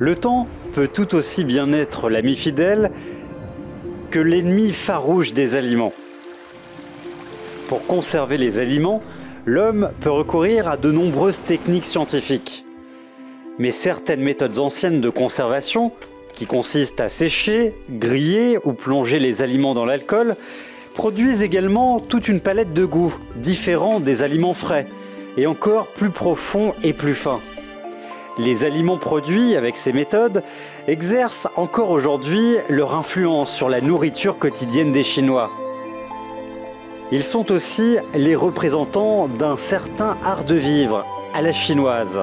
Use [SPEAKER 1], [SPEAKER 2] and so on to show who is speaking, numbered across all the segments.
[SPEAKER 1] Le temps peut tout aussi bien être l'ami fidèle que l'ennemi farouche des aliments. Pour conserver les aliments, l'homme peut recourir à de nombreuses techniques scientifiques. Mais certaines méthodes anciennes de conservation, qui consistent à sécher, griller ou plonger les aliments dans l'alcool, produisent également toute une palette de goûts différents des aliments frais et encore plus profonds et plus fins. Les aliments produits avec ces méthodes exercent encore aujourd'hui leur influence sur la nourriture quotidienne des Chinois. Ils sont aussi les représentants d'un certain art de vivre à la chinoise.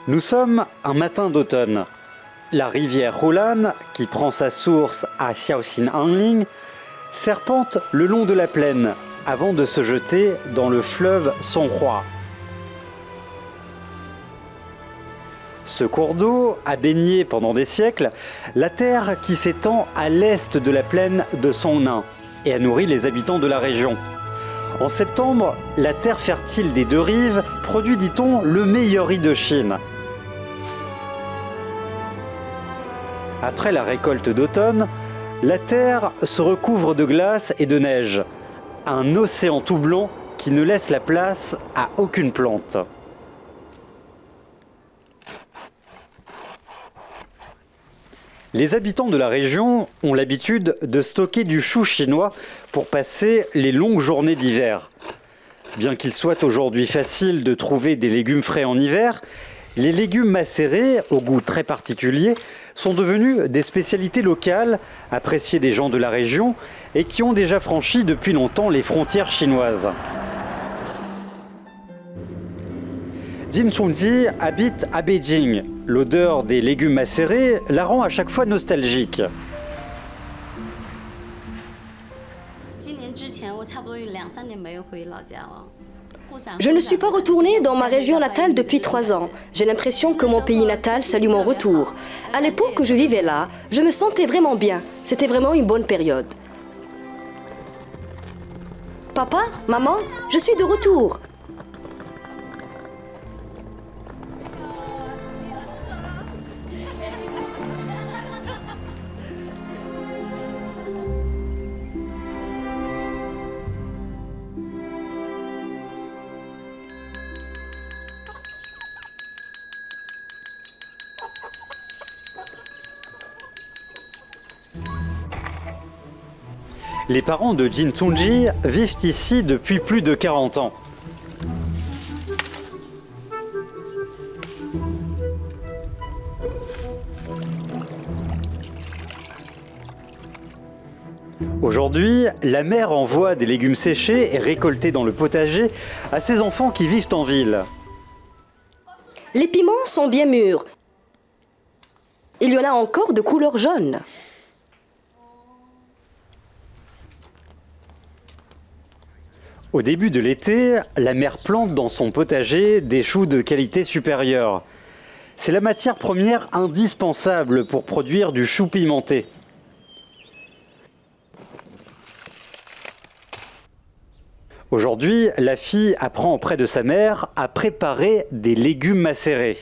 [SPEAKER 1] Nous sommes un matin d'automne. La rivière Hulan, qui prend sa source à Xiaoxin-Anling, serpente le long de la plaine avant de se jeter dans le fleuve Songhua. Ce cours d'eau a baigné pendant des siècles la terre qui s'étend à l'est de la plaine de Songnan et a nourri les habitants de la région. En septembre, la terre fertile des deux rives produit, dit-on, le meilleur riz de Chine. Après la récolte d'automne, la terre se recouvre de glace et de neige, un océan tout blanc qui ne laisse la place à aucune plante. Les habitants de la région ont l'habitude de stocker du chou chinois pour passer les longues journées d'hiver. Bien qu'il soit aujourd'hui facile de trouver des légumes frais en hiver, les légumes macérés, au goût très particulier, sont devenus des spécialités locales, appréciées des gens de la région et qui ont déjà franchi depuis longtemps les frontières chinoises. Jin Chongji habite à Beijing. L'odeur des légumes macérés la rend à chaque fois nostalgique.
[SPEAKER 2] Je ne suis pas retournée dans ma région natale depuis 3 ans. J'ai l'impression que mon pays natal salue mon retour. À l'époque où je vivais là, je me sentais vraiment bien. C'était vraiment une bonne période. Papa, maman, je suis de retour.
[SPEAKER 1] Les parents de Jin Chongji vivent ici depuis plus de 40 ans. Aujourd'hui, la mère envoie des légumes séchés et récoltés dans le potager à ses enfants qui vivent en ville.
[SPEAKER 2] Les piments sont bien mûrs. Il y en a encore de couleur jaune.
[SPEAKER 1] Au début de l'été, la mère plante dans son potager des choux de qualité supérieure. C'est la matière première indispensable pour produire du chou pimenté. Aujourd'hui, la fille apprend auprès de sa mère à préparer des légumes macérés.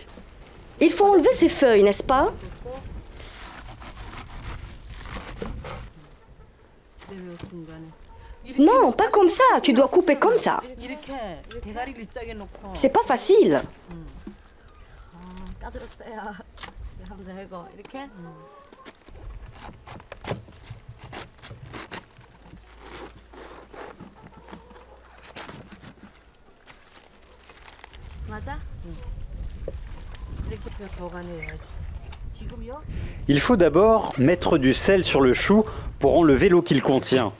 [SPEAKER 2] Il faut enlever ces feuilles, n'est-ce pas? Non, pas comme ça. Tu dois couper comme ça. C'est pas facile.
[SPEAKER 1] Il faut d'abord mettre du sel sur le chou pour enlever l'eau qu'il contient.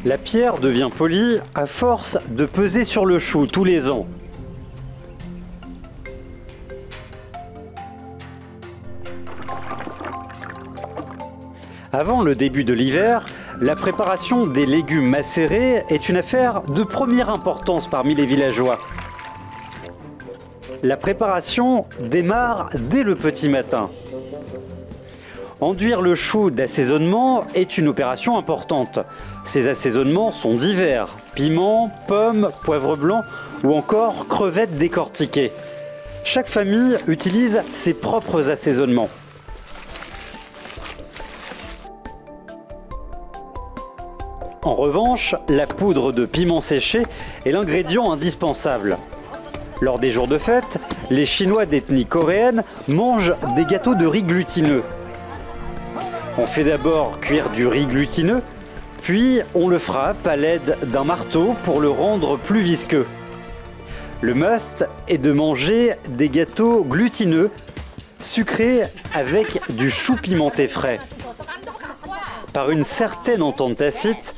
[SPEAKER 1] La pierre devient polie à force de peser sur le chou tous les ans. Avant le début de l'hiver, la préparation des légumes macérés est une affaire de première importance parmi les villageois. La préparation démarre dès le petit matin. Enduire le chou d'assaisonnement est une opération importante. Ces assaisonnements sont divers: piment, pommes, poivre blanc ou encore crevettes décortiquées. Chaque famille utilise ses propres assaisonnements. En revanche, la poudre de piment séché est l'ingrédient indispensable. Lors des jours de fête, les Chinois d'ethnie coréenne mangent des gâteaux de riz glutineux. On fait d'abord cuire du riz glutineux, puis on le frappe à l'aide d'un marteau pour le rendre plus visqueux. Le must est de manger des gâteaux glutineux, sucrés avec du chou pimenté frais. Par une certaine entente tacite,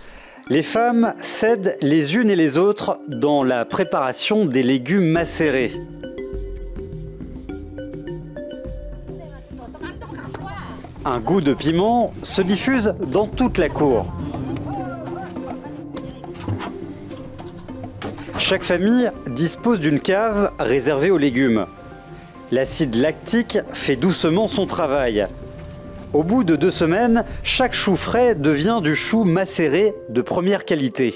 [SPEAKER 1] les femmes s'aident les unes et les autres dans la préparation des légumes macérés. Un goût de piment se diffuse dans toute la cour. Chaque famille dispose d'une cave réservée aux légumes. L'acide lactique fait doucement son travail. Au bout de 2 semaines, chaque chou frais devient du chou macéré de première qualité.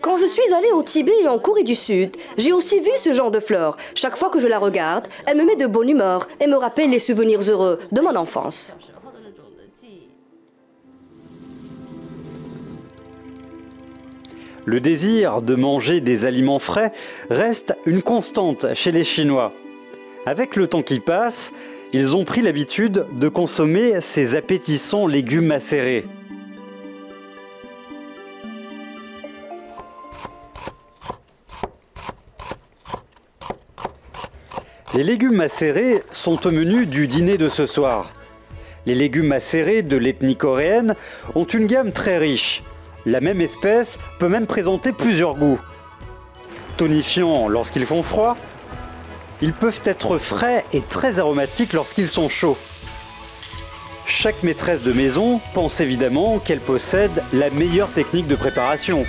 [SPEAKER 2] Quand je suis allée au Tibet et en Corée du Sud, j'ai aussi vu ce genre de fleur. Chaque fois que je la regarde, elle me met de bonne humeur et me rappelle les souvenirs heureux de mon enfance.
[SPEAKER 1] Le désir de manger des aliments frais reste une constante chez les Chinois. Avec le temps qui passe, ils ont pris l'habitude de consommer ces appétissants légumes macérés. Les légumes macérés sont au menu du dîner de ce soir. Les légumes macérés de l'ethnie coréenne ont une gamme très riche. La même espèce peut même présenter plusieurs goûts. Tonifiants lorsqu'ils font froid, ils peuvent être frais et très aromatiques lorsqu'ils sont chauds. Chaque maîtresse de maison pense évidemment qu'elle possède la meilleure technique de préparation.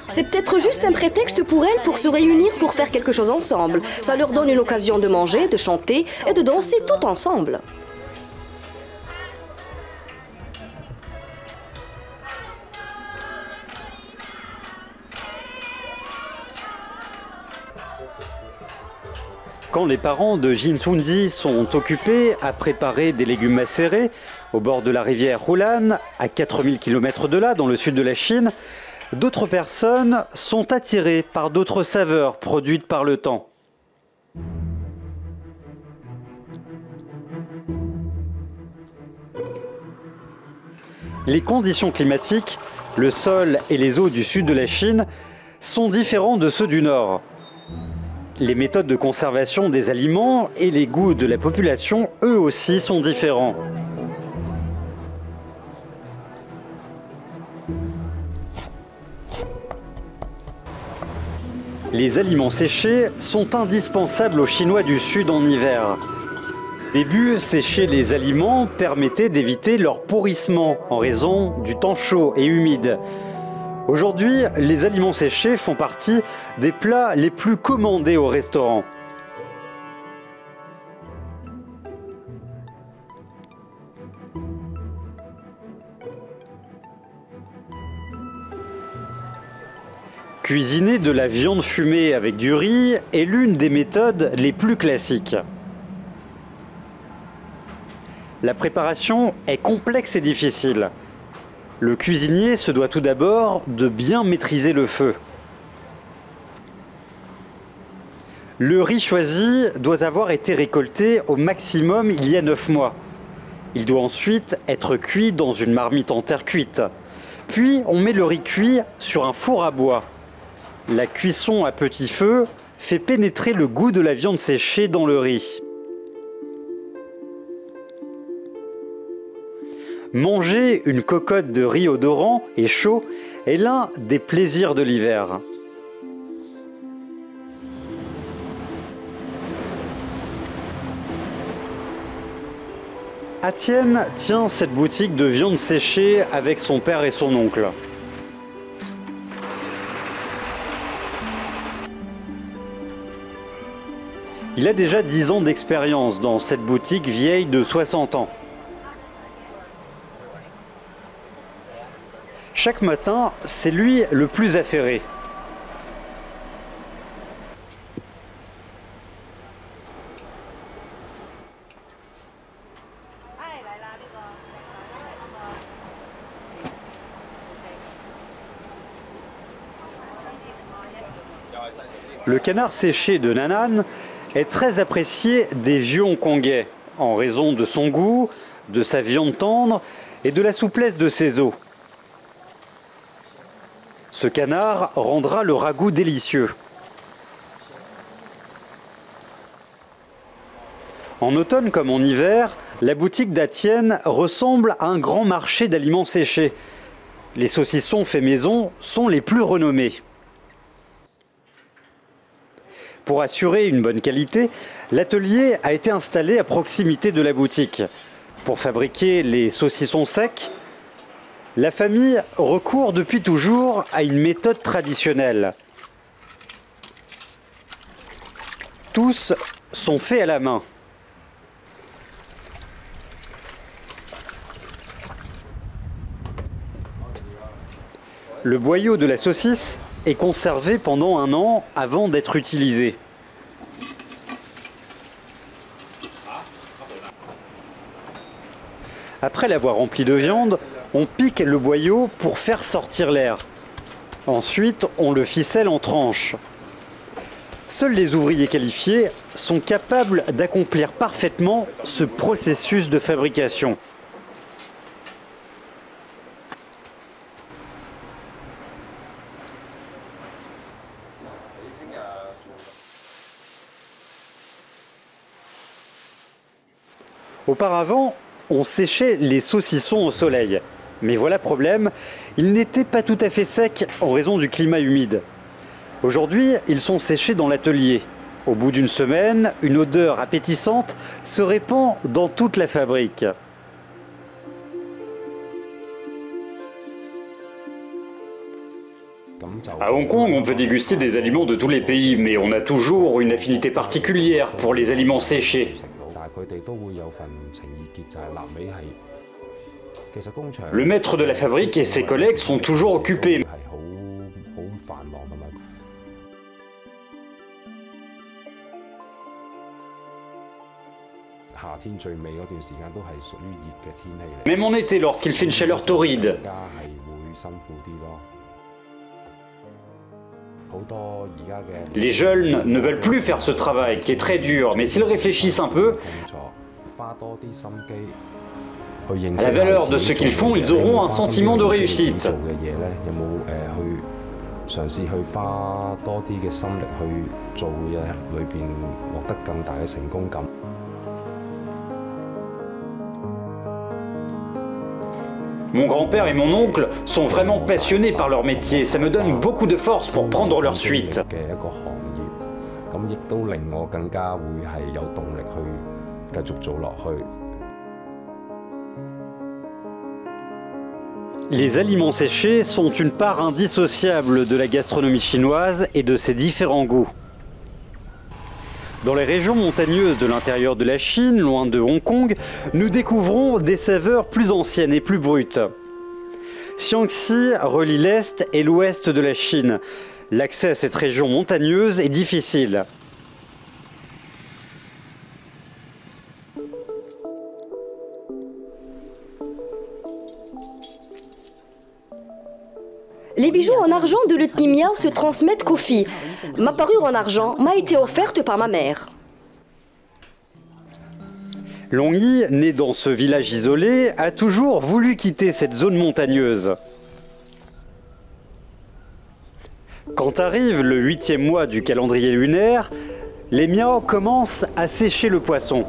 [SPEAKER 2] C'est peut-être juste un prétexte pour elles pour se réunir pour faire quelque chose ensemble. Ça leur donne une occasion de manger, de chanter et de danser tout ensemble.
[SPEAKER 1] Quand les parents de Jin Sun-ji sont occupés à préparer des légumes macérés au bord de la rivière Hulan, à 4000 km de là, dans le sud de la Chine, d'autres personnes sont attirées par d'autres saveurs produites par le temps. Les conditions climatiques, le sol et les eaux du sud de la Chine sont différents de ceux du nord. Les méthodes de conservation des aliments et les goûts de la population, eux aussi, sont différents. Les aliments séchés sont indispensables aux Chinois du Sud en hiver. Au début, sécher les aliments permettait d'éviter leur pourrissement en raison du temps chaud et humide. Aujourd'hui, les aliments séchés font partie des plats les plus commandés au restaurant. Cuisiner de la viande fumée avec du riz est l'une des méthodes les plus classiques. La préparation est complexe et difficile. Le cuisinier se doit tout d'abord de bien maîtriser le feu. Le riz choisi doit avoir été récolté au maximum il y a 9 mois. Il doit ensuite être cuit dans une marmite en terre cuite. Puis on met le riz cuit sur un four à bois. La cuisson à petit feu fait pénétrer le goût de la viande séchée dans le riz. Manger une cocotte de riz odorant et chaud est l'un des plaisirs de l'hiver. Atienne tient cette boutique de viande séchée avec son père et son oncle. Il a déjà 10 ans d'expérience dans cette boutique vieille de 60 ans. Chaque matin, c'est lui le plus affairé. Le canard séché de Nanan est très apprécié des vieux hongkongais en raison de son goût, de sa viande tendre et de la souplesse de ses os. Ce canard rendra le ragoût délicieux. En automne comme en hiver, la boutique d'Atienne ressemble à un grand marché d'aliments séchés. Les saucissons faits maison sont les plus renommés. Pour assurer une bonne qualité, l'atelier a été installé à proximité de la boutique. Pour fabriquer les saucissons secs, la famille recourt depuis toujours à une méthode traditionnelle. Tous sont faits à la main. Le boyau de la saucisse est conservé pendant 1 an avant d'être utilisé. Après l'avoir rempli de viande, on pique le boyau pour faire sortir l'air. Ensuite, on le ficelle en tranches. Seuls les ouvriers qualifiés sont capables d'accomplir parfaitement ce processus de fabrication. Auparavant, on séchait les saucissons au soleil. Mais voilà problème, ils n'étaient pas tout à fait secs en raison du climat humide. Aujourd'hui, ils sont séchés dans l'atelier. Au bout d'une semaine, une odeur appétissante se répand dans toute la fabrique.
[SPEAKER 3] À Hong Kong, on peut déguster des aliments de tous les pays, mais on a toujours une affinité particulière pour les aliments séchés. Le maître de la fabrique et ses collègues sont toujours occupés. Même en été, lorsqu'il fait une chaleur torride. Les jeunes ne veulent plus faire ce travail qui est très dur, mais s'ils réfléchissent un peu à la valeur de ce qu'ils font, ils auront un sentiment de réussite. Mon grand-père et mon oncle sont vraiment passionnés par leur métier. Ça me donne beaucoup de force pour prendre leur suite.
[SPEAKER 1] Les aliments séchés sont une part indissociable de la gastronomie chinoise et de ses différents goûts. Dans les régions montagneuses de l'intérieur de la Chine, loin de Hong Kong, nous découvrons des saveurs plus anciennes et plus brutes. Xiangxi relie l'est et l'ouest de la Chine. L'accès à cette région montagneuse est difficile.
[SPEAKER 2] Les bijoux en argent de l'ethnie Miao se transmettent qu'aux filles. Ma parure en argent m'a été offerte par ma mère.
[SPEAKER 1] Long Yi, né dans ce village isolé, a toujours voulu quitter cette zone montagneuse. Quand arrive le 8e mois du calendrier lunaire, les Miao commencent à sécher le poisson.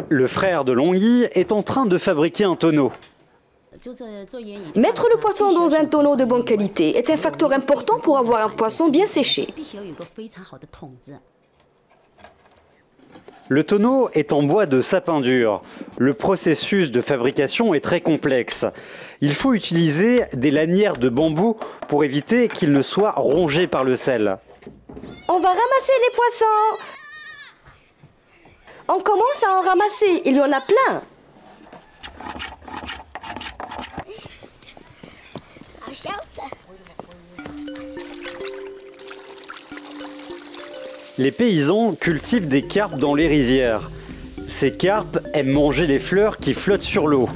[SPEAKER 1] Le frère de Long Yi est en train de fabriquer un tonneau.
[SPEAKER 2] Mettre le poisson dans un tonneau de bonne qualité est un facteur important pour avoir un poisson bien séché.
[SPEAKER 1] Le tonneau est en bois de sapin dur. Le processus de fabrication est très complexe. Il faut utiliser des lanières de bambou pour éviter qu'ils ne soient rongés par le sel.
[SPEAKER 2] On va ramasser les poissons. On commence à en ramasser, il y en a plein.
[SPEAKER 1] Les paysans cultivent des carpes dans les rizières. Ces carpes aiment manger les fleurs qui flottent sur l'eau.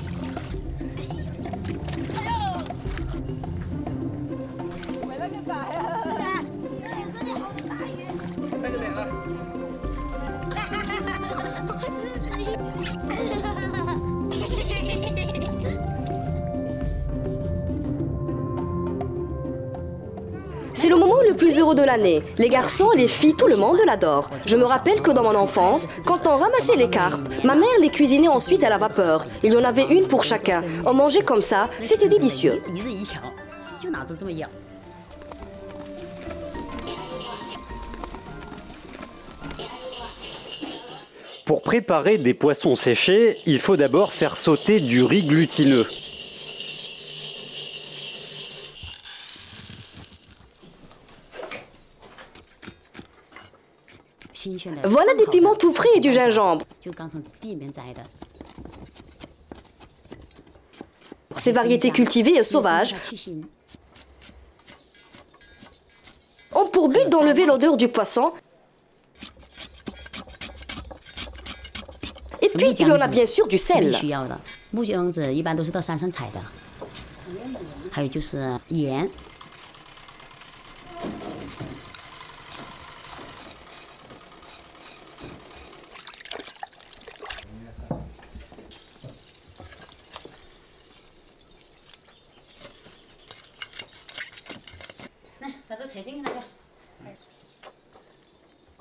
[SPEAKER 2] C'est le moment le plus heureux de l'année. Les garçons, les filles, tout le monde l'adore. Je me rappelle que dans mon enfance, quand on ramassait les carpes, ma mère les cuisinait ensuite à la vapeur. Il y en avait une pour chacun. On mangeait comme ça, c'était délicieux.
[SPEAKER 1] Pour préparer des poissons séchés, il faut d'abord faire sauter du riz glutineux.
[SPEAKER 2] Voilà des piments tout frais et du gingembre. Ces variétés cultivées et sauvages ont pour but d'enlever l'odeur du poisson. Et puis, il y en a bien sûr du sel.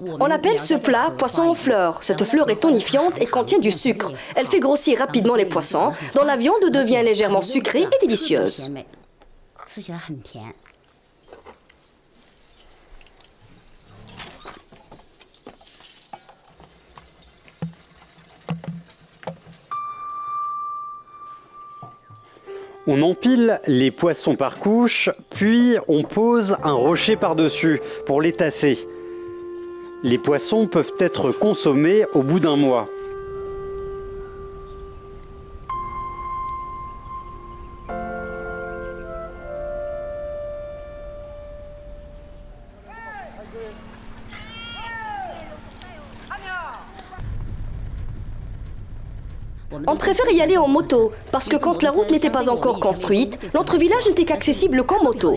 [SPEAKER 2] On appelle ce plat poisson aux fleurs. Cette fleur est tonifiante et contient du sucre. Elle fait grossir rapidement les poissons, dont la viande devient légèrement sucrée et délicieuse.
[SPEAKER 1] On empile les poissons par couche, puis on pose un rocher par-dessus pour les tasser. Les poissons peuvent être consommés au bout d'un mois.
[SPEAKER 2] On préfère y aller en moto, parce que quand la route n'était pas encore construite, notre village n'était qu'accessible qu'en moto.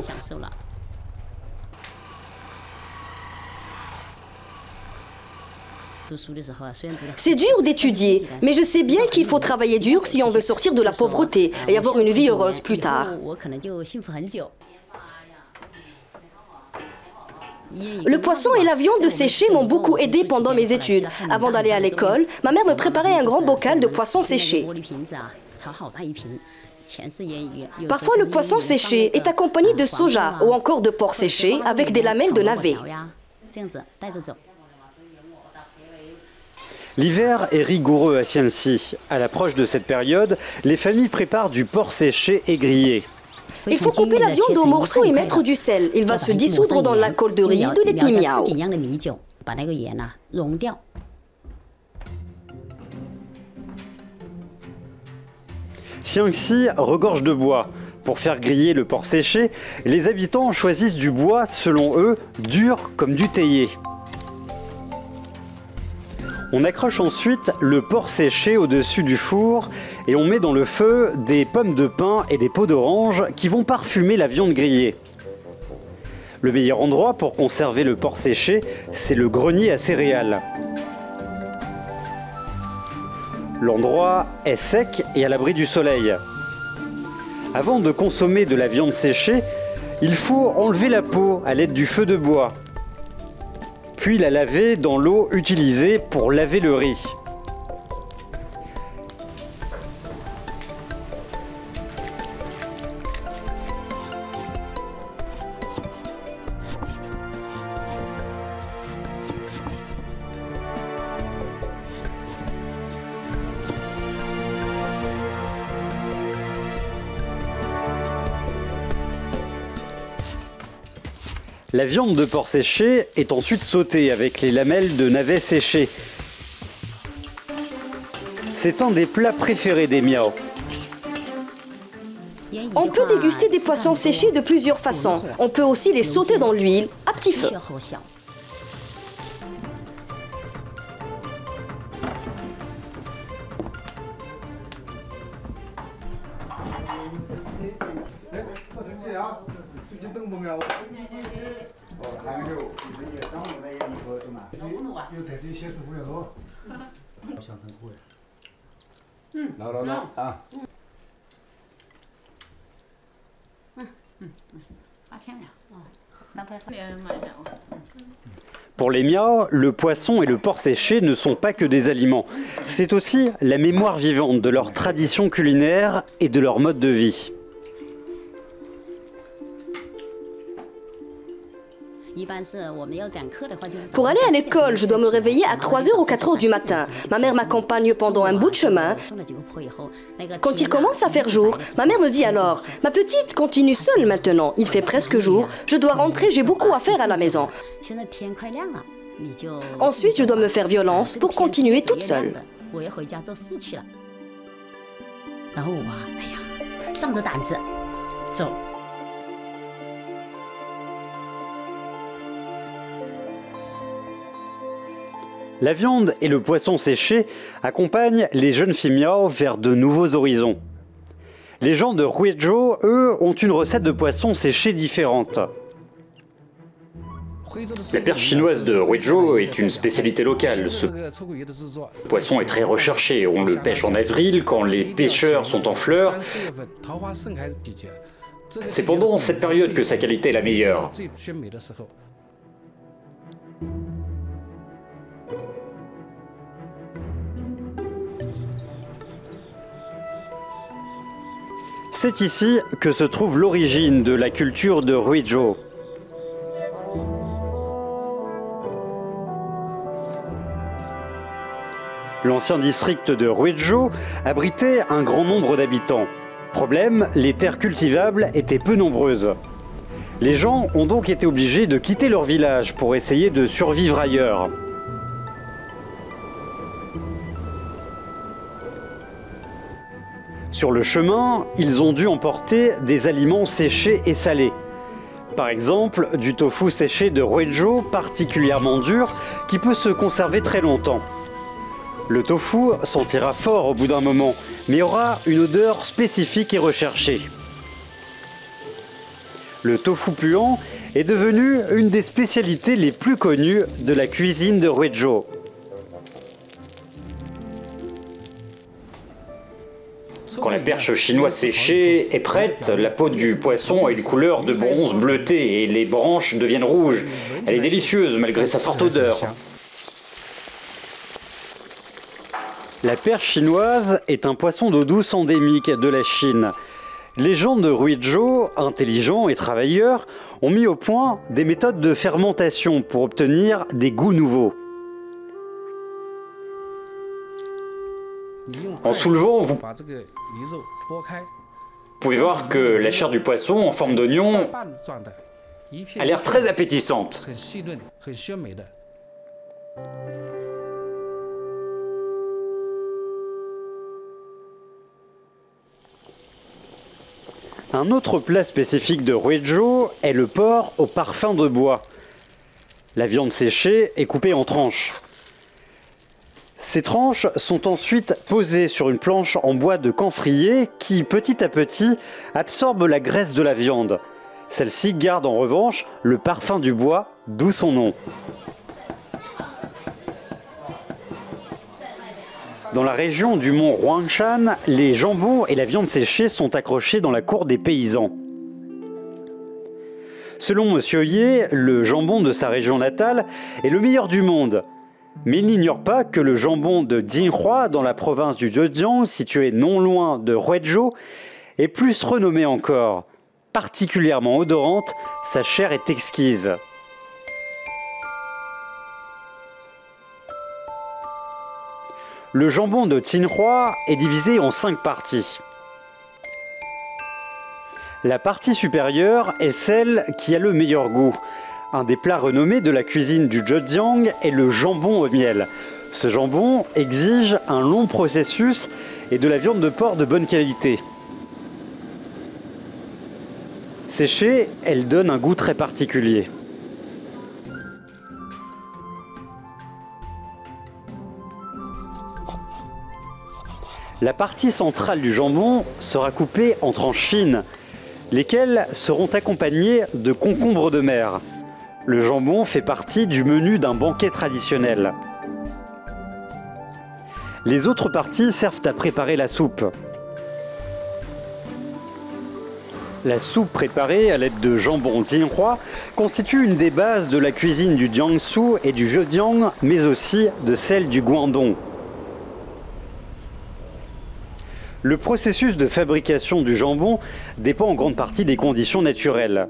[SPEAKER 2] C'est dur d'étudier, mais je sais bien qu'il faut travailler dur si on veut sortir de la pauvreté et avoir une vie heureuse plus tard. Le poisson et la viande séchée m'ont beaucoup aidé pendant mes études. Avant d'aller à l'école, ma mère me préparait un grand bocal de poisson séché. Parfois, le poisson séché est accompagné de soja ou encore de porc séché avec des lamelles de navet.
[SPEAKER 1] L'hiver est rigoureux à Xianxi. À l'approche de cette période, les familles préparent du porc séché et grillé.
[SPEAKER 2] Il faut couper la viande en morceaux et mettre du sel. Il va se dissoudre dans l'alcool de riz de l'ethnie Miao.
[SPEAKER 1] Xianxi regorge de bois. Pour faire griller le porc séché, les habitants choisissent du bois, selon eux, dur comme du théier. On accroche ensuite le porc séché au-dessus du four et on met dans le feu des pommes de pin et des peaux d'orange qui vont parfumer la viande grillée. Le meilleur endroit pour conserver le porc séché, c'est le grenier à céréales. L'endroit est sec et à l'abri du soleil. Avant de consommer de la viande séchée, il faut enlever la peau à l'aide du feu de bois, puis la laver dans l'eau utilisée pour laver le riz. La viande de porc séché est ensuite sautée avec les lamelles de navets séchés. C'est un des plats préférés des Miao.
[SPEAKER 2] On peut déguster des poissons séchés de plusieurs façons. On peut aussi les sauter dans l'huile à petit feu.
[SPEAKER 1] Pour les Miao, le poisson et le porc séché ne sont pas que des aliments. C'est aussi la mémoire vivante de leur tradition culinaire et de leur mode de vie.
[SPEAKER 2] Pour aller à l'école, je dois me réveiller à 3h ou 4h du matin. Ma mère m'accompagne pendant un bout de chemin. Quand il commence à faire jour, ma mère me dit alors « Ma petite, continue seule maintenant. Il fait presque jour. Je dois rentrer, j'ai beaucoup à faire à la maison. » Ensuite, je dois me faire violence pour continuer toute seule.
[SPEAKER 1] La viande et le poisson séché accompagnent les jeunes filles Miao vers de nouveaux horizons. Les gens de Huizhou, eux, ont une recette de poisson séché différente.
[SPEAKER 3] La perche chinoise de Huizhou est une spécialité locale. Ce poisson est très recherché. On le pêche en avril, quand les pêcheurs sont en fleurs. C'est pendant cette période que sa qualité est la meilleure.
[SPEAKER 1] C'est ici que se trouve l'origine de la culture de Huizhou. L'ancien district de Huizhou abritait un grand nombre d'habitants. Problème, les terres cultivables étaient peu nombreuses. Les gens ont donc été obligés de quitter leur village pour essayer de survivre ailleurs. Sur le chemin, ils ont dû emporter des aliments séchés et salés. Par exemple, du tofu séché de Huizhou particulièrement dur qui peut se conserver très longtemps. Le tofu sentira fort au bout d'un moment, mais aura une odeur spécifique et recherchée. Le tofu puant est devenu une des spécialités les plus connues de la cuisine de Huizhou.
[SPEAKER 3] Quand la perche chinoise séchée est prête, la peau du poisson a une couleur de bronze bleuté et les branches deviennent rouges. Elle est délicieuse malgré sa forte odeur.
[SPEAKER 1] La perche chinoise est un poisson d'eau douce endémique de la Chine. Les gens de Huizhou, intelligents et travailleurs, ont mis au point des méthodes de fermentation pour obtenir des goûts nouveaux.
[SPEAKER 3] En soulevant, vous pouvez voir que la chair du poisson en forme d'oignon a l'air très appétissante.
[SPEAKER 1] Un autre plat spécifique de Huizhou est le porc au parfum de bois. La viande séchée est coupée en tranches. Ces tranches sont ensuite posées sur une planche en bois de camphrier qui, petit à petit, absorbe la graisse de la viande. Celle-ci garde en revanche le parfum du bois, d'où son nom. Dans la région du mont Huangshan, les jambons et la viande séchée sont accrochés dans la cour des paysans. Selon Monsieur Ye, le jambon de sa région natale est le meilleur du monde. Mais il n'ignore pas que le jambon de Jinhua, dans la province du Zhejiang, situé non loin de Huizhou, est plus renommé encore. Particulièrement odorante, sa chair est exquise. Le jambon de Jinhua est divisé en 5 parties. La partie supérieure est celle qui a le meilleur goût. Un des plats renommés de la cuisine du Zhejiang est le jambon au miel. Ce jambon exige un long processus et de la viande de porc de bonne qualité. Séchée, elle donne un goût très particulier. La partie centrale du jambon sera coupée en tranches fines, lesquelles seront accompagnées de concombres de mer. Le jambon fait partie du menu d'un banquet traditionnel. Les autres parties servent à préparer la soupe. La soupe préparée à l'aide de jambon Jinhua constitue une des bases de la cuisine du Jiangsu et du Zhejiang, mais aussi de celle du Guangdong. Le processus de fabrication du jambon dépend en grande partie des conditions naturelles.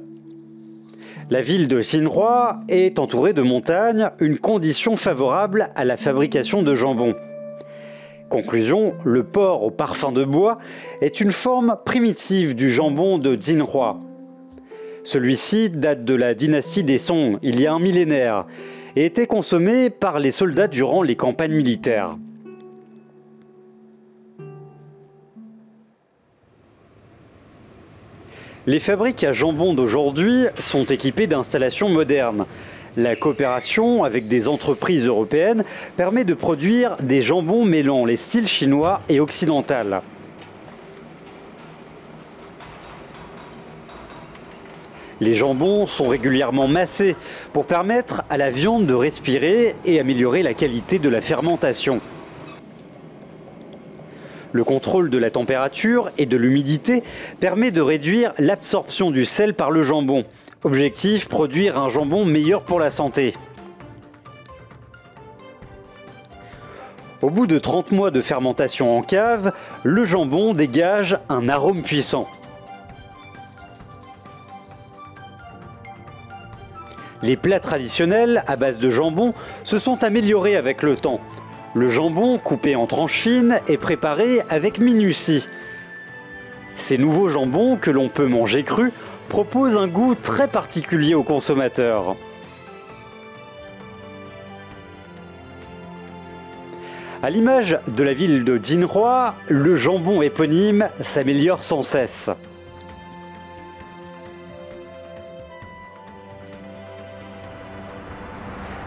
[SPEAKER 1] La ville de Jinhua est entourée de montagnes, une condition favorable à la fabrication de jambon. Conclusion, le porc au parfum de bois est une forme primitive du jambon de Jinhua. Celui-ci date de la dynastie des Song, il y a un millénaire, et était consommé par les soldats durant les campagnes militaires. Les fabriques à jambon d'aujourd'hui sont équipées d'installations modernes. La coopération avec des entreprises européennes permet de produire des jambons mêlant les styles chinois et occidental. Les jambons sont régulièrement massés pour permettre à la viande de respirer et améliorer la qualité de la fermentation. Le contrôle de la température et de l'humidité permet de réduire l'absorption du sel par le jambon. Objectif, produire un jambon meilleur pour la santé. Au bout de 30 mois de fermentation en cave, le jambon dégage un arôme puissant. Les plats traditionnels à base de jambon se sont améliorés avec le temps. Le jambon, coupé en tranches fines, est préparé avec minutie. Ces nouveaux jambons, que l'on peut manger crus, proposent un goût très particulier aux consommateurs. À l'image de la ville de Jinhua, le jambon éponyme s'améliore sans cesse.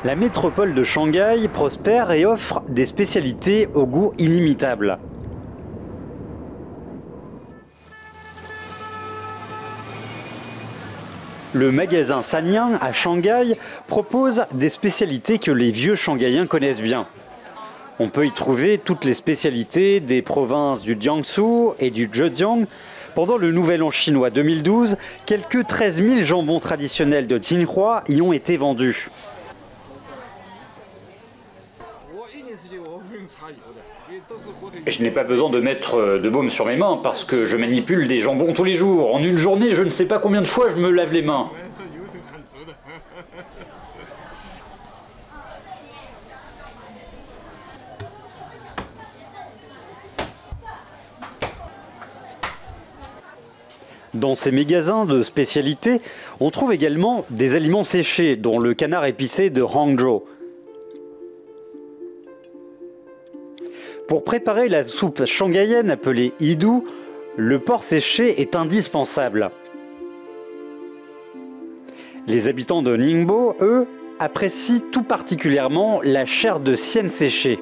[SPEAKER 1] La métropole de Shanghai prospère et offre des spécialités au goût inimitable. Le magasin Sanyang à Shanghai propose des spécialités que les vieux Shanghaïens connaissent bien. On peut y trouver toutes les spécialités des provinces du Jiangsu et du Zhejiang. Pendant le Nouvel An chinois 2012, quelques 13 000 jambons traditionnels de Jinhua y ont été vendus.
[SPEAKER 3] Je n'ai pas besoin de mettre de baume sur mes mains parce que je manipule des jambons tous les jours. En une journée, je ne sais pas combien de fois je me lave les mains.
[SPEAKER 1] Dans ces magasins de spécialité, on trouve également des aliments séchés, dont le canard épicé de Hangzhou. Pour préparer la soupe shanghaïenne appelée Yidu, le porc séché est indispensable. Les habitants de Ningbo, eux, apprécient tout particulièrement la chair de Xian séchée.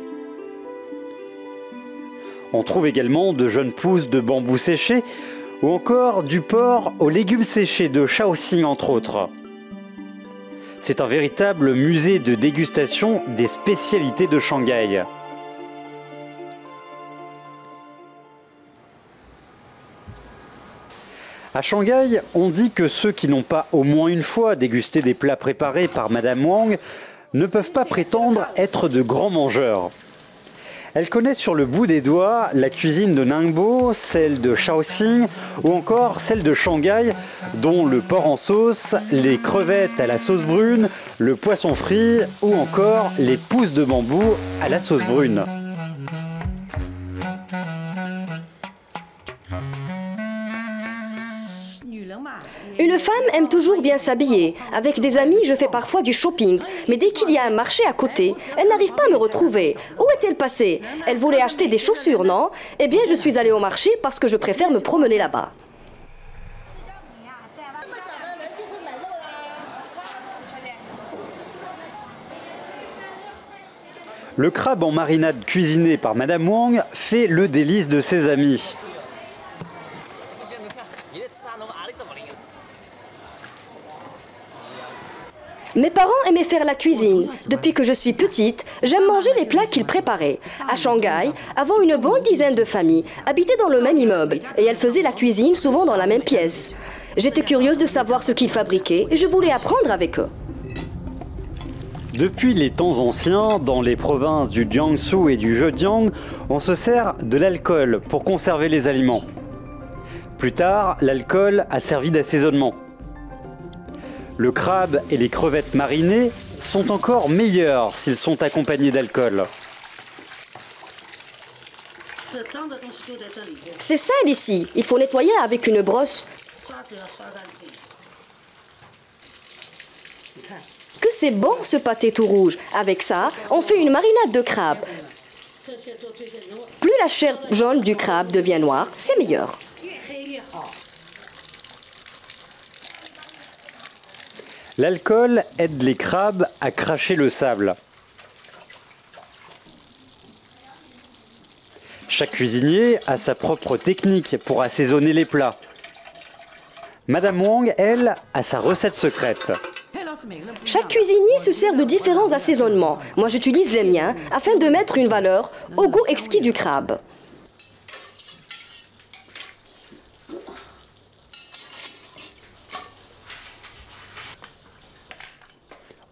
[SPEAKER 1] On trouve également de jeunes pousses de bambou séchés ou encore du porc aux légumes séchés de Shaoxing entre autres. C'est un véritable musée de dégustation des spécialités de Shanghai. À Shanghai, on dit que ceux qui n'ont pas au moins une fois dégusté des plats préparés par Madame Wang ne peuvent pas prétendre être de grands mangeurs. Elle connaît sur le bout des doigts la cuisine de Ningbo, celle de Shaoxing ou encore celle de Shanghai, dont le porc en sauce, les crevettes à la sauce brune, le poisson frit ou encore les pousses de bambou à la sauce brune.
[SPEAKER 2] Une femme aime toujours bien s'habiller. Avec des amis, je fais parfois du shopping. Mais dès qu'il y a un marché à côté, elle n'arrive pas à me retrouver. Où est-elle passée? Elle voulait acheter des chaussures, non? Eh bien, je suis allée au marché parce que je préfère me promener là-bas.
[SPEAKER 1] Le crabe en marinade cuisiné par Madame Wang fait le délice de ses amis.
[SPEAKER 2] Mes parents aimaient faire la cuisine. Depuis que je suis petite, j'aime manger les plats qu'ils préparaient. À Shanghai, avant une bonne dizaine de familles habitaient dans le même immeuble et elles faisaient la cuisine souvent dans la même pièce. J'étais curieuse de savoir ce qu'ils fabriquaient et je voulais apprendre avec eux.
[SPEAKER 1] Depuis les temps anciens, dans les provinces du Jiangsu et du Zhejiang, on se sert de l'alcool pour conserver les aliments. Plus tard, l'alcool a servi d'assaisonnement. Le crabe et les crevettes marinées sont encore meilleurs s'ils sont accompagnés d'alcool.
[SPEAKER 2] C'est sale ici, il faut nettoyer avec une brosse. Que c'est bon ce pâté tout rouge. Avec ça, on fait une marinade de crabe. Plus la chair jaune du crabe devient noire, c'est meilleur.
[SPEAKER 1] L'alcool aide les crabes à cracher le sable. Chaque cuisinier a sa propre technique pour assaisonner les plats. Madame Wang, elle, a sa recette secrète.
[SPEAKER 2] Chaque cuisinier se sert de différents assaisonnements. Moi, j'utilise les miens afin de mettre une valeur au goût exquis du crabe.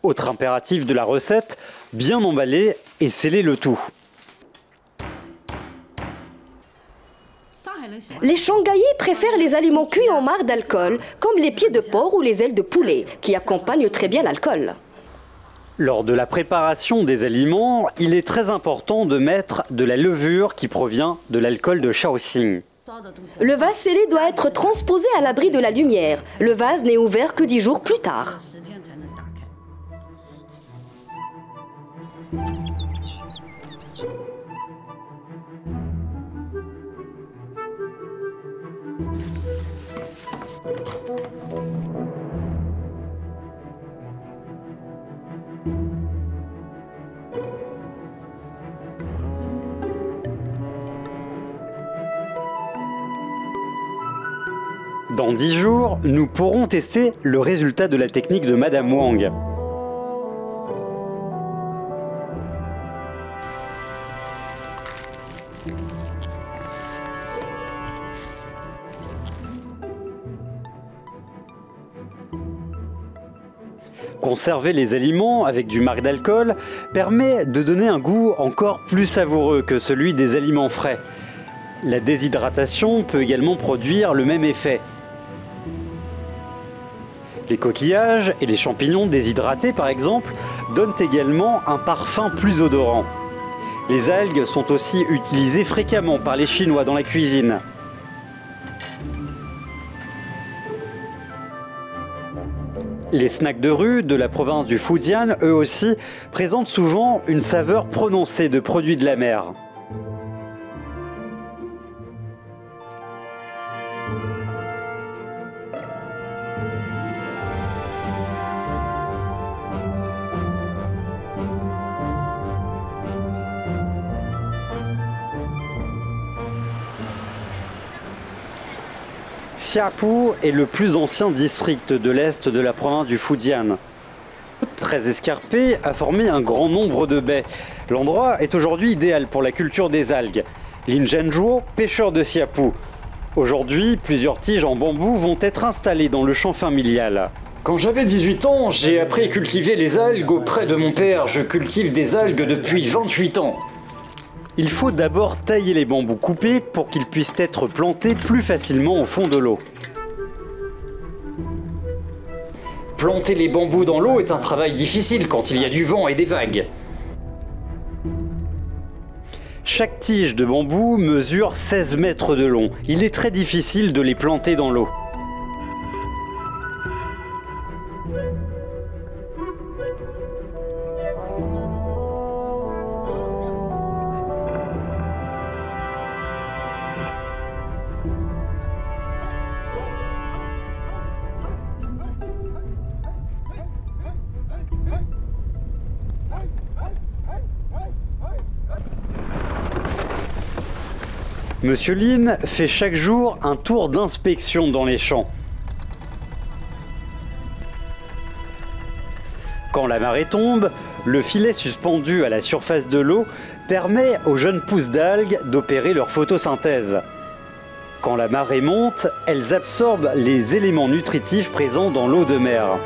[SPEAKER 1] Autre impératif de la recette, bien emballer et sceller le tout.
[SPEAKER 2] Les Shanghaïais préfèrent les aliments cuits en marc d'alcool, comme les pieds de porc ou les ailes de poulet, qui accompagnent très bien l'alcool.
[SPEAKER 1] Lors de la préparation des aliments, il est très important de mettre de la levure qui provient de l'alcool de Shaoxing.
[SPEAKER 2] Le vase scellé doit être transposé à l'abri de la lumière. Le vase n'est ouvert que 10 jours plus tard.
[SPEAKER 1] Dans 10 jours, nous pourrons tester le résultat de la technique de Madame Wang. Conserver les aliments avec du marc d'alcool permet de donner un goût encore plus savoureux que celui des aliments frais. La déshydratation peut également produire le même effet. Les coquillages et les champignons déshydratés, par exemple, donnent également un parfum plus odorant. Les algues sont aussi utilisées fréquemment par les Chinois dans la cuisine. Les snacks de rue de la province du Fujian, eux aussi, présentent souvent une saveur prononcée de produits de la mer. Xiapu est le plus ancien district de l'est de la province du Fujian. Très escarpé, a formé un grand nombre de baies. L'endroit est aujourd'hui idéal pour la culture des algues. Lin Zhenzuo, pêcheur de Xiapu. Aujourd'hui, plusieurs tiges en bambou vont être installées dans le champ familial.
[SPEAKER 3] Quand j'avais 18 ans, j'ai appris à cultiver les algues auprès de mon père. Je cultive des algues depuis 28 ans.
[SPEAKER 1] Il faut d'abord tailler les bambous coupés pour qu'ils puissent être plantés plus facilement au fond de l'eau.
[SPEAKER 3] Planter les bambous dans l'eau est un travail difficile quand il y a du vent et des vagues.
[SPEAKER 1] Chaque tige de bambou mesure 16 mètres de long. Il est très difficile de les planter dans l'eau. Monsieur Lin fait chaque jour un tour d'inspection dans les champs. Quand la marée tombe, le filet suspendu à la surface de l'eau permet aux jeunes pousses d'algues d'opérer leur photosynthèse. Quand la marée monte, elles absorbent les éléments nutritifs présents dans l'eau de mer.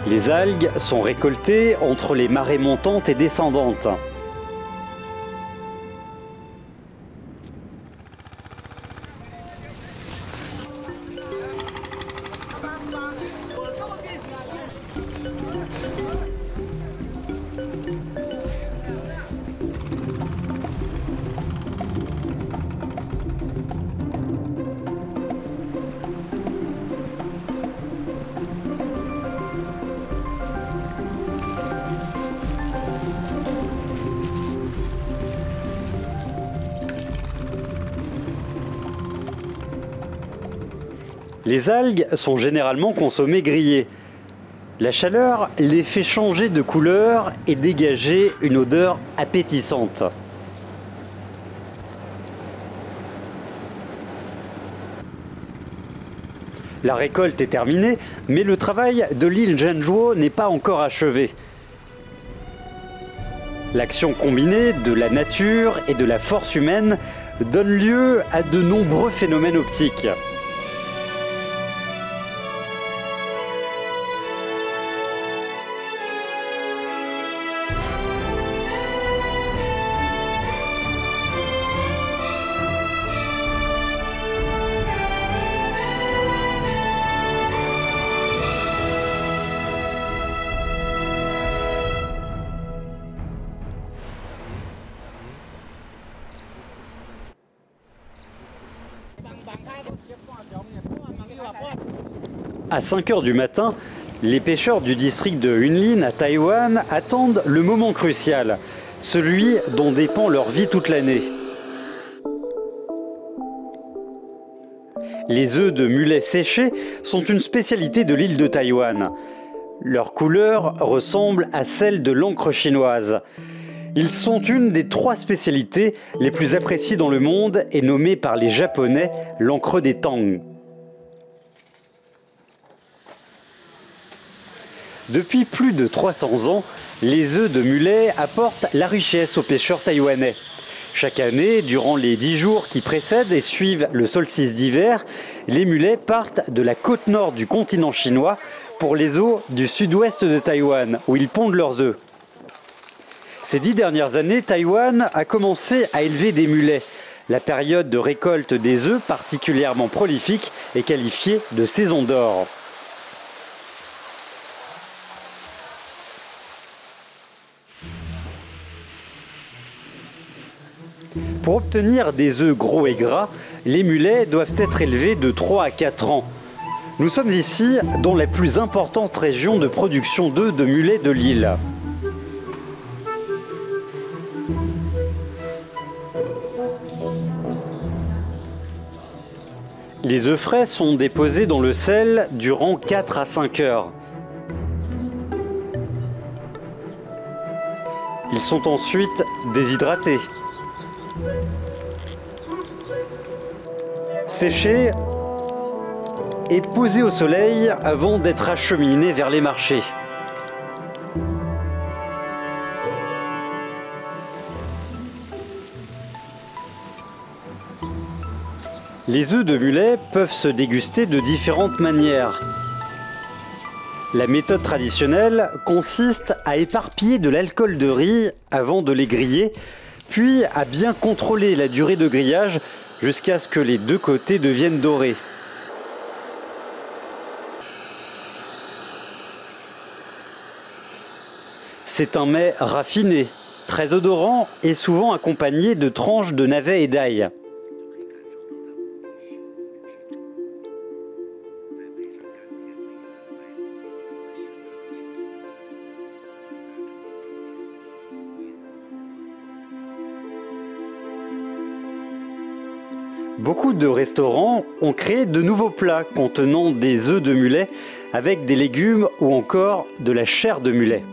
[SPEAKER 1] Les algues sont récoltées entre les marées montantes et descendantes. Les algues sont généralement consommées grillées. La chaleur les fait changer de couleur et dégager une odeur appétissante. La récolte est terminée, mais le travail de Lin Zhenzuo n'est pas encore achevé. L'action combinée de la nature et de la force humaine donne lieu à de nombreux phénomènes optiques. À 5 h du matin, les pêcheurs du district de Yunlin à Taïwan attendent le moment crucial, celui dont dépend leur vie toute l'année. Les œufs de mulet séchés sont une spécialité de l'île de Taïwan. Leur couleur ressemble à celle de l'encre chinoise. Ils sont une des 3 spécialités les plus appréciées dans le monde et nommée par les Japonais l'encre des Tang. Depuis plus de 300 ans, les œufs de mulet apportent la richesse aux pêcheurs taïwanais. Chaque année, durant les 10 jours qui précèdent et suivent le solstice d'hiver, les mulets partent de la côte nord du continent chinois pour les eaux du sud-ouest de Taïwan, où ils pondent leurs œufs. Ces 10 dernières années, Taïwan a commencé à élever des mulets. La période de récolte des œufs, particulièrement prolifique, est qualifiée de saison d'or. Pour obtenir des œufs gros et gras, les mulets doivent être élevés de 3 à 4 ans. Nous sommes ici dans la plus importante région de production d'œufs de mulets de l'île. Les œufs frais sont déposés dans le sel durant 4 à 5 heures. Ils sont ensuite déshydratés, séchés et posés au soleil avant d'être acheminés vers les marchés. Les œufs de mulet peuvent se déguster de différentes manières. La méthode traditionnelle consiste à éparpiller de l'alcool de riz avant de les griller, puis à bien contrôler la durée de grillage jusqu'à ce que les deux côtés deviennent dorés. C'est un mets raffiné, très odorant et souvent accompagné de tranches de navets et d'ail. Beaucoup de restaurants ont créé de nouveaux plats contenant des œufs de mulet avec des légumes ou encore de la chair de mulet.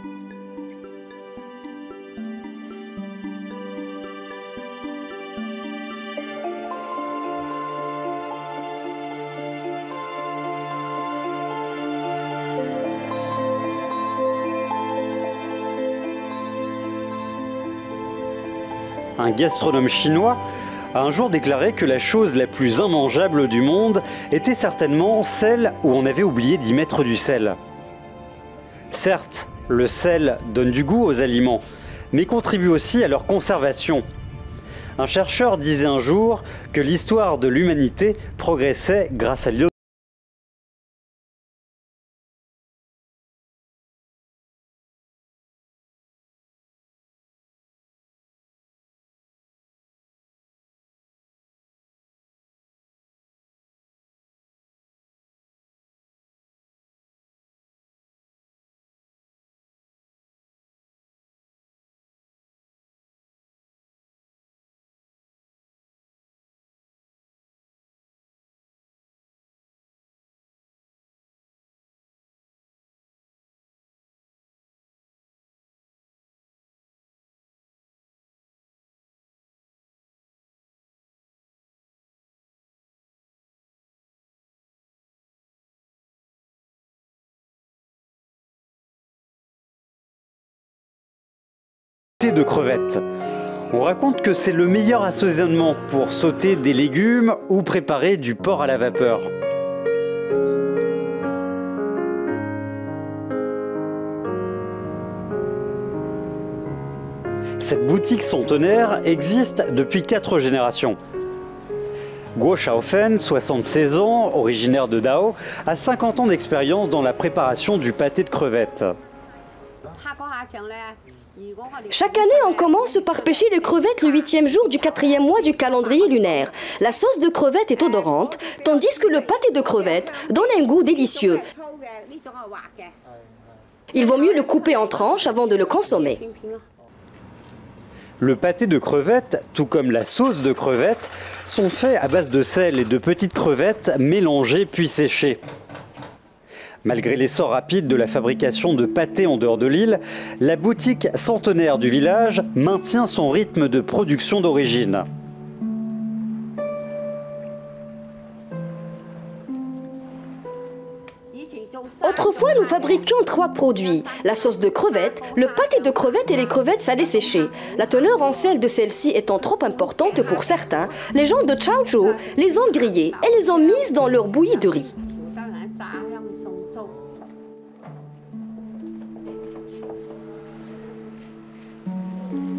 [SPEAKER 1] Un gastronome chinois a un jour déclaré que la chose la plus immangeable du monde était certainement celle où on avait oublié d'y mettre du sel. Certes, le sel donne du goût aux aliments, mais contribue aussi à leur conservation. Un chercheur disait un jour que l'histoire de l'humanité progressait grâce à l'iode. De crevettes. On raconte que c'est le meilleur assaisonnement pour sauter des légumes ou préparer du porc à la vapeur. Cette boutique centenaire existe depuis 4 générations. Guo Xiaofen, 76 ans, originaire de Dao, a 50 ans d'expérience dans la préparation du pâté de crevettes.
[SPEAKER 2] Chaque année, on commence par pêcher les crevettes le 8e jour du 4e mois du calendrier lunaire. La sauce de crevette est odorante, tandis que le pâté de crevettes donne un goût délicieux. Il vaut mieux le couper en tranches avant de le consommer.
[SPEAKER 1] Le pâté de crevettes, tout comme la sauce de crevettes, sont faits à base de sel et de petites crevettes mélangées puis séchées. Malgré l'essor rapide de la fabrication de pâté en dehors de l'île, la boutique centenaire du village maintient son rythme de production d'origine.
[SPEAKER 2] Autrefois, nous fabriquions 3 produits, la sauce de crevettes, le pâté de crevettes et les crevettes salées séchées. La teneur en sel de celle-ci étant trop importante pour certains, les gens de Chaozhou les ont grillées et les ont mises dans leur bouillie de riz.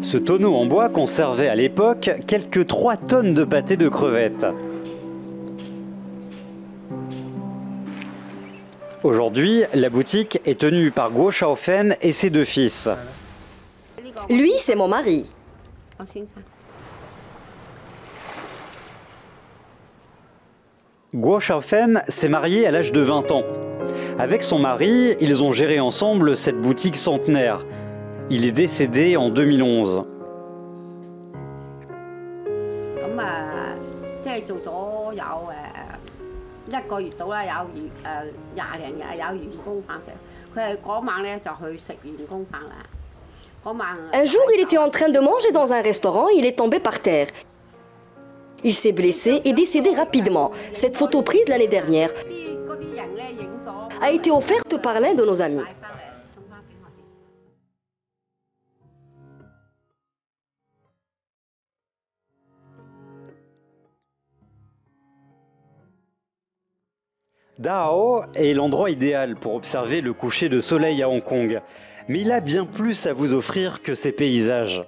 [SPEAKER 1] Ce tonneau en bois conservait à l'époque quelques 3 tonnes de pâté de crevettes. Aujourd'hui, la boutique est tenue par Guo Xiaofen et ses 2 fils.
[SPEAKER 2] Lui, c'est mon mari.
[SPEAKER 1] Guo Xiaofen s'est marié à l'âge de 20 ans. Avec son mari, ils ont géré ensemble cette boutique centenaire. Il est décédé en 2011.
[SPEAKER 2] Un jour, il était en train de manger dans un restaurant et il est tombé par terre. Il s'est blessé et décédé rapidement. Cette photo prise l'année dernière a été offerte par l'un de nos amis.
[SPEAKER 1] Dao est l'endroit idéal pour observer le coucher de soleil à Hong Kong, mais il a bien plus à vous offrir que ces paysages.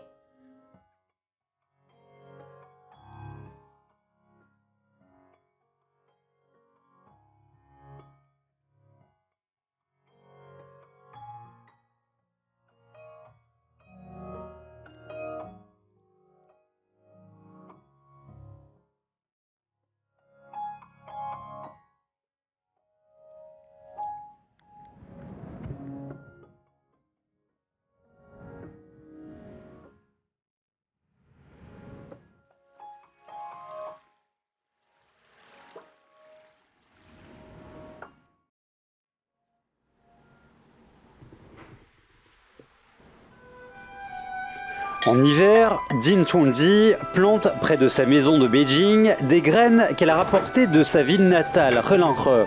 [SPEAKER 1] En hiver, Jin Chongji plante près de sa maison de Beijing des graines qu'elle a rapportées de sa ville natale, Helanhe.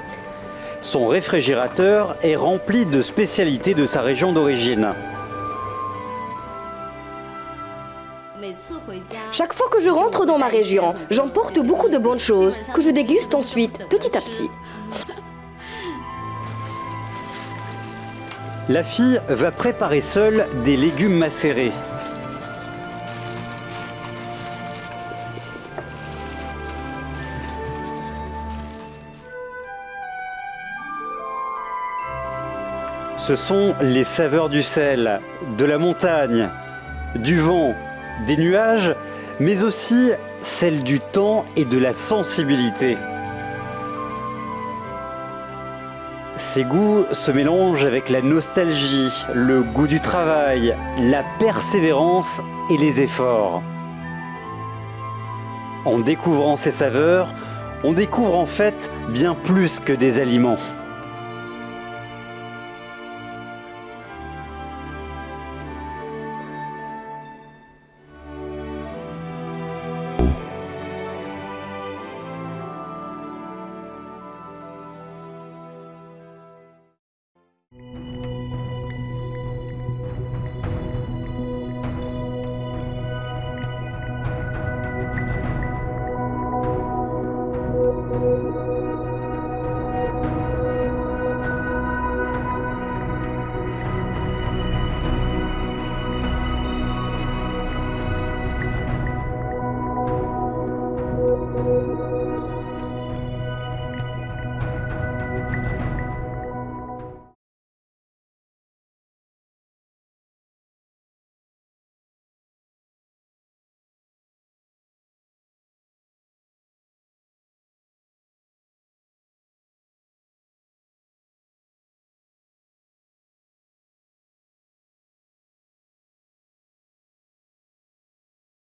[SPEAKER 1] Son réfrigérateur est rempli de spécialités de sa région d'origine.
[SPEAKER 2] Chaque fois que je rentre dans ma région, j'emporte beaucoup de bonnes choses que je déguste ensuite, petit à petit.
[SPEAKER 1] La fille va préparer seule des légumes macérés. Ce sont les saveurs du sel, de la montagne, du vent, des nuages, mais aussi celles du temps et de la sensibilité. Ces goûts se mélangent avec la nostalgie, le goût du travail, la persévérance et les efforts. En découvrant ces saveurs, on découvre en fait bien plus que des aliments.